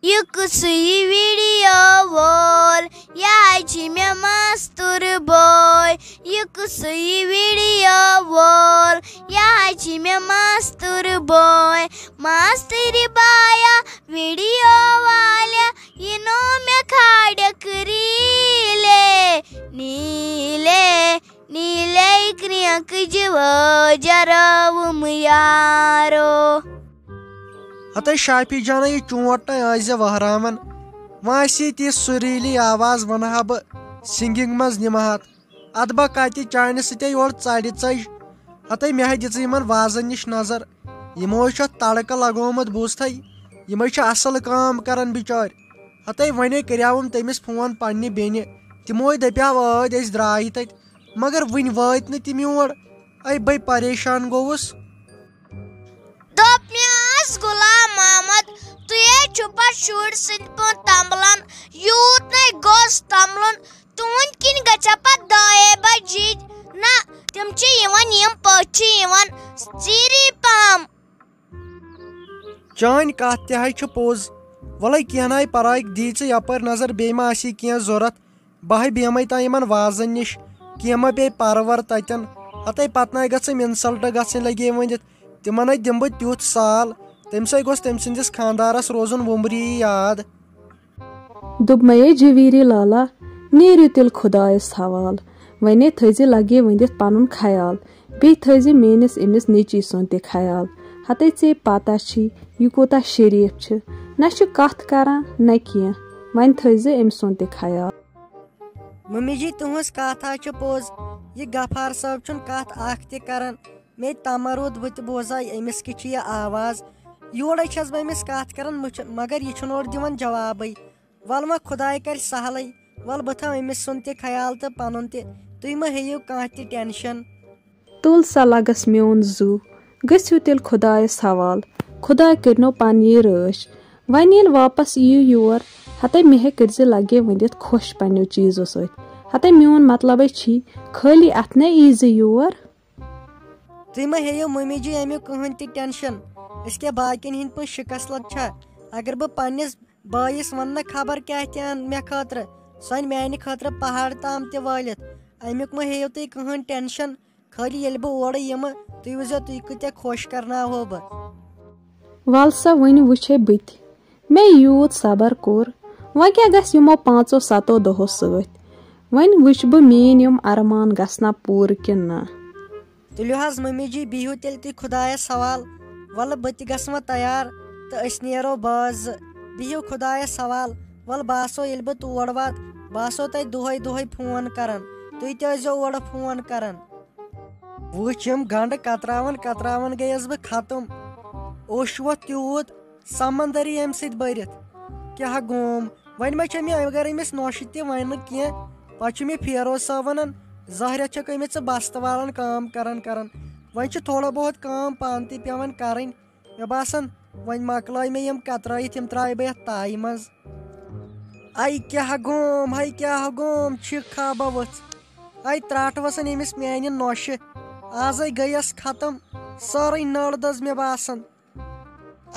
ये कुसुई वीडियो वोल याची में मास्टर बॉय ये कुसुई वीडियो वोल याची में मास्टर बॉय मास्टर बाया वीडियो वाल्या ये नो में खाड़ करीले नीले नीले क्रियक जीव जरावम यारो हत शाफी जाना ये चोट आज वहरावन वह ती सुरीली आवाज वनहा बह सिंगिंग मज निमहत अदबा कत चान सत्य योर चढ़ चज हत मे दिज इन वाजन निश नजर यमो तड़क लगोमुत बूज यम असल काम करान बिचार हत वने करियावम तमिस फोन पन्ने बेने तिमो दप्याव अस द्राय तत मगर वन वात न तिम योर बे परेशान गोवुस गुलाम मोहम्मद तुए छुपा शुर सिंध पो तंबलन यूत ने गोस तंबलन तुन किन गचा पा दाए बजी ना तुम ची यवन यम पची यवन सीरी पाम चान कत तह पोज वल कह पराक दीच यपर नजर बे मा आसी कह जरूरत बह बेम तन वाजन निश कह पे परवर ततन हत पत गम इंसल्ट गि लगे वन तिमन दिम बह तुथ साल तम गोस तम सिंदिस खानदारस रोजन वुमरी याद दुबमये जवीरी लाला नीरु तिल खुदायस हवाल वने थज लगे वंदित पनुन ख्याल बे थज मेनिस इमिस नीची सुन ते ख्याल हते चे पता छी यह कोता शरीफ छ न कथ करा न किया वन थज अम सुन ते ख्याल मम्मी जी तुहस कथ पोज यह गफार साहब चुन कथ अख ते करन मे तमरुद बत बोजाय अमिस कि आवाज योड़ छस बह अमिस कथ कर मगर यह और दिवन जवाब वल मा खुदाय कर सहल वल बह थव अमिस सुन ते ख्याल तो पनुन ते तुम मा हेयु कह ते टेंशन तुल सा लगस म्योन जू गस्यु तिल खुदायस हवाल खुदा करनो पन ये रश वन ये वापस यू योर हते मेह कर लगे वंदित खुश पन्नो चीजों सत हते म्योन मतलब छी खाली अत न ईज योर तुम मा हेयु मम्मी जी अमु कहन ते टेंशन इसके बाकिन हिंद पे शिकस्त छा अगर बह पन्निस बाइस वन खबर क्या त्यान मे खतर सन मानि खतर पहाड़ ताम ते वालित अमुक मा हेयु तुम कहन टेंशन खाली ये बह और यम तुम वो तुम कत्या खुश करना हो बह वल सा वन वुछे बत मे यूत सबर कोर वह क्या गस यमो 5-7 दहो सत वन वुछ बह मेन यम अरमान गसना पूर किन ना तुलियो हज मम्मी जी बिहु तेल तुम खुदायस सवाल वल बत गस्मा तैयार तो अस नेरो बाज बिहु खुदायस सवाल वल बासो ये बह तोड़ वात बासो तय दोहे दोहे फोन करन तुम तजो ओर फोन करन वुच यम गंड कतरावन कतरावन गयस बह खत्म ओश वो त्यूत समंदरी अम सत भरित क्या गोम वन मे अगर अमिस नोश ते वन कह पे मे फेरोज साहब वन जहर गमित चे बस्त वालन काम करन वन थोड़ा बहुत काम पान ते पेवन करन मे बासन वन मकलाय मे यम कतराय तम त्राय बह ताय मज आई क्या गोम खाबा वच आई त्राट वसन अमिस म्यान नोश आज गयस खत्म सारे नड़ दज मे बासन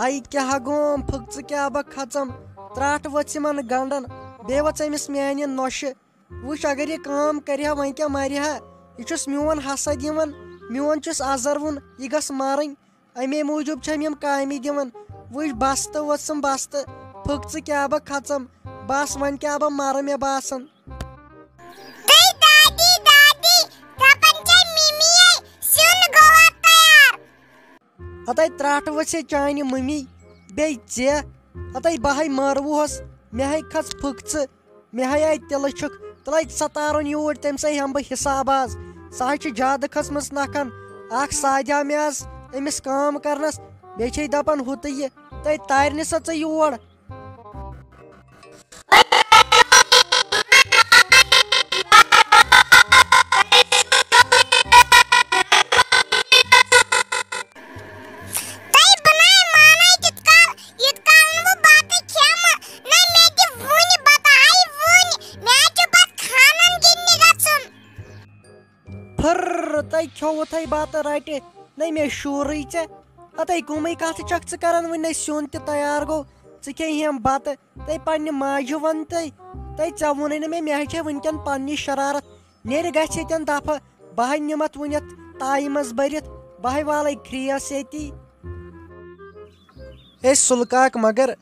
आई क्या गोम फुक क्या बह खचम त्राट वच इन गंडन बे वच अमिस म्यान नोश वुच अगर यह काम कर वन क्या मर यह मोन हसद दिवन मोन अजर वुन यह गस मारन अमे मूजूब यम कामि दिवन वुच बस्त वोत्सम बस्त फुक क्या बह खचम बस वन क्या बह मर मे बासन हत त्राट वच चान मम्मी बे जे हत बह मरवुहस मे खच फुक मे आय तिल छुक तल सतारन यूर तम सा हम बह हिसाब आज सह ज्यादा खसमस नखन अख साध्या मे आज अमिस काम करनस बे दपान हुत यह तय तारन सा चे योर खेव थे बत रट न मे शूर चे हत कम कत चक च कर वन स्योन तैयार गो खेम बत ते पन्ने माजि वन ते वोन मे हे वनकन पन्नी शरारत नेर गन दफा बह निमत वुनित ताई मज भरित बह वाल खरीस ये सुलकाक मगर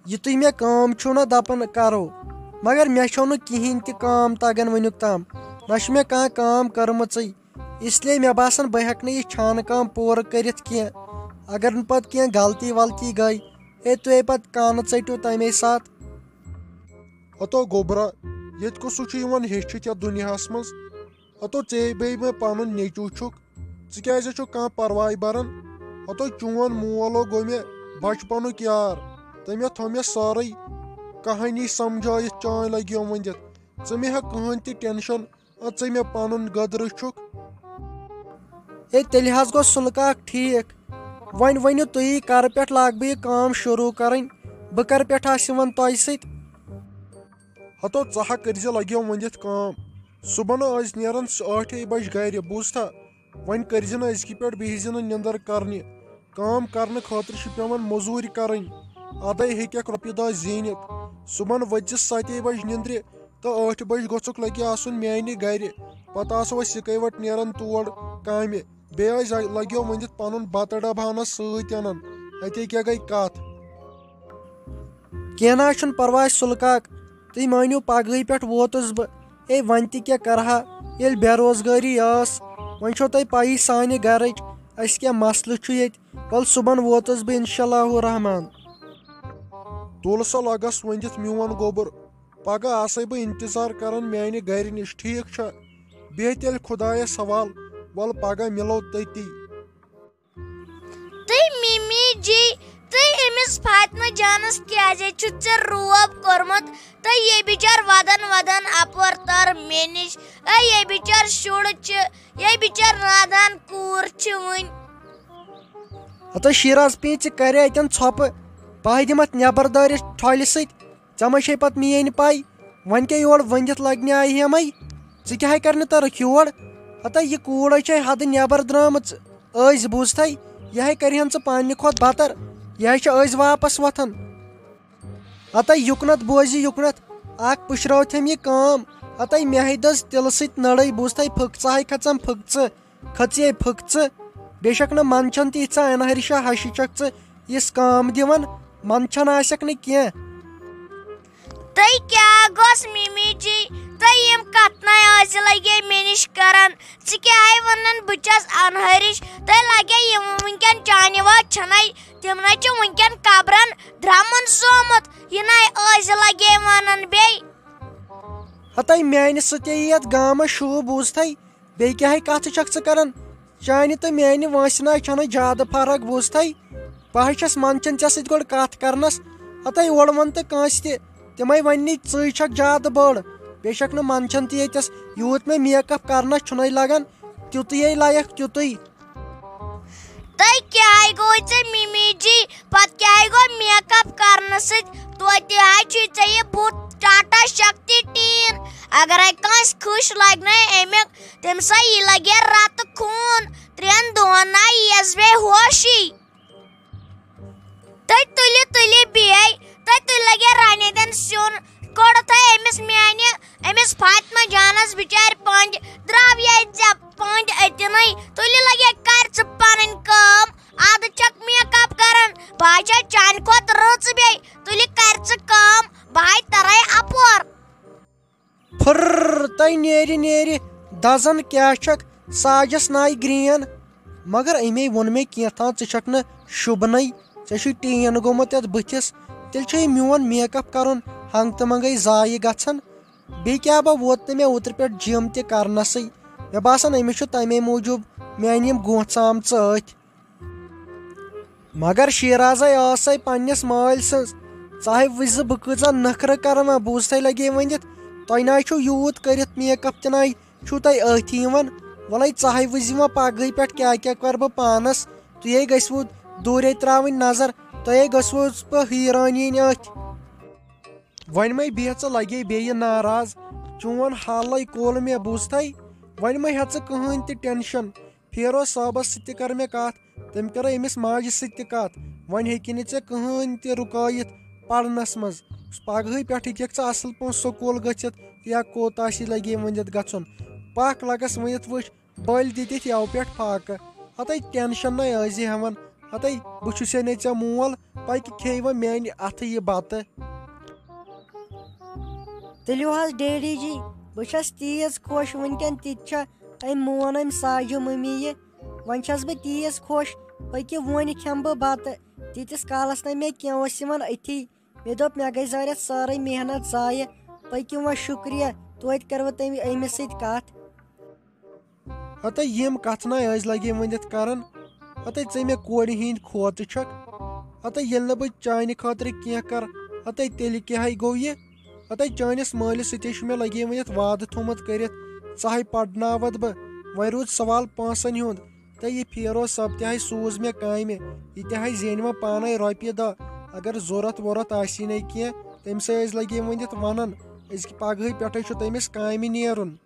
यु तुम मे काम छो ना दपन करो मगर मे छो न कहें त काम तगन वनुक तम ना मे कह काम कर्मच इसलिए मे बासान बह हेक यह छान काम पूर कर अगर न पत कह गलती वलती गई तुए पत कान टियो तमे सात हतो गोबरा ये कुसु हेचित या दुनियास मज हतो चे बे मे पन नेचू छुक क्या कह परवाह बरन हतो चोन मोलो गो मे बचपनुक यार तमे थो मे सारे कहानी समझाइत चान लगे वंदित मे हे कहन त टेंशन मे पन गदर छुक तेल गो सुलकाक ठीक वन वनु तुई कर पे लाग बह काम शुरू करन बह कर पे तह सत हतो चा कर लगे वंदित काम सुबह आज नेरन 8 बज गर बूझा वन कर अजक पे बिज निंदर करने काम करने खतर पेवन मजूर करन अदे हेक रोपये दह जीनित सुबह वचस 7 बज निंद्र तो 8 बज गोक लगे आसन माने गर पत आसो इकवट नेरन तोड़ काम बे लगे वंदित पन बत डब अन सतन अते क्या गई कत कह ना परवाह सुलकाक तुम मानो पगह पे वोतुस बह वन क्या करहा ये बेरोजगारी वन छो तुम पई सानि गरच अस क्या मसल ये वल सुबह वोतुस बह इंशाअल्लाह रहमान तुल सा लगस वंदित मोन गोबर पगह आसे बह इंतजार करन माने गर नश ठीक छा बे तेल खुदायस हवाल वल पगह मिलो तती मिमी जी अमिस फातिमा जानस क्या रोब कोर्मुत ये बिचार वदन वदन अपर तर मे निश ये बिचार शुड़ ये बिचार नादान कूर वन हतो शीराज पी कर अतन छप बह दिमत नबर दार ठल समे पत मेन पाई वन क्या योर वंदित लगने आई हमें क्या कर तरक योर हता यह कूड़ हद नबर द्रामच बूझत यह कर पान खोत बतर यह वापस वथन हता युकनत बोज युकनत पुशरौथम यह काम हता मे दस तिल सत नड़े बूझत फुक खचम फुक खचे फुक बेशक न मनछन तीचा अनहरिशा हशिचक इस काम दिवन मनछन आसक न कह तई क्या गोस मिमी जी तई यम कतना आज लगे मे निश करन क्या वनन बचस अनहरिश तई लगे यम वनकन चाने वा छनाई तिम न च वनकन कब्रन द्रामन सोमत ये न आज लगे वनन बे हता माने सत गाम शू बूझत बे क्या कथ छक करन चाने तो माने वसना छन ज्यादा फर्क बूझत बह छस मनचन ऐ सत गोड़ कथ करनस हता ओड़ वन तो कांस तम वन छक ज्यादा बड़ बेशक न मनचन तस यूत मे मेकअप करनस छुन लगन तुतुये लायक तुतुई तई क्या गो मिमी जी पत क्या गो मेकअप करने सत ये बुत टाटा शक्ति टीन अगर कस खुश लगन अमिक तम सा यह लगे रत खून 3 दोहन यस बे होशी तई तुलि तुलि बे तई लगे रन सुन कोड़ अमिस माने अमिस फातिमा जानस बिचार पंड द्राव ये पंड अतन तुलि लगे कर पन काम आद चक मेकअप करन बाजा चान खोत रच बे तुलि कर काम बाय तराय अपोर फुर तई नेरी दजन क्या छक साजस नाई ग्रीन मगर अमे वोन मे कैथा छक न शुभन ऐ टीन गोमुत ये बुथिस तेल मोन मेकअप कर हंग तो मंगई जाय गन बे क्या बह वोत मे उतर पे जिम तस मे बासान अमिस तमे मूजूब मान गोचाम अथ मगर शीराज आस पन्नस माल सज चाहे वज बह कूचा नखर कर बूझत लगे वंदित तुम ना यूत कर मेकअप तन छू तुम अथी वल चाहे वज पगह पे क्या क्या कर बह पानस तुये गो दूरे त्रावन नजर तुये गो हीरानी अथ वन मे बेह लगे बे नाराज चोन हाल कोल मे बूझत वन मे हे कहन त टेंशन फेरोज साहबस सत कर मे कत तम कर अमिस माज सत कत वन हेकि चे कहन त रुकायत पढ़नस मज पगह पे हेक असल पे स्कूल गथित या कोत लगे वनित गन पख लगस वनित वो बल दित यव पे फाक हत टेंशन ना हेवन हत बहुत ने ऐ मोल पक खे वो मान अथ यह बत तुलियो डैडी जी बस तीज खुश वनकन तीम मोन अम साजु मम्मी ये वन बह तीज खुश पकि वन खेम बह बत तीतिस कालस ना मे कह अथी मे दोप मे गई ज़ारियत सारे मेहनत ज़ाय पकि वो शुक्रिया तोत कर तम अमिस सत हत यम कथ ना लगे वनित कर हत मे कोर हिंद खोत छक हत ये न बह चान खातर कह कर हत तेल क्या गो ये हत चानिस मालिस सत मे लगे वनित वाद थोमुत कर पढ़नावत बह वह रूद सवाल पांसन हुंद तो यह फेरोज सब तह सूज मे काम यह जेन वो पान रोपये दह अगर जरूरत वरूरत आसी ना कह तम लगे वनित वन पगह पे तमिस काम नेरुन।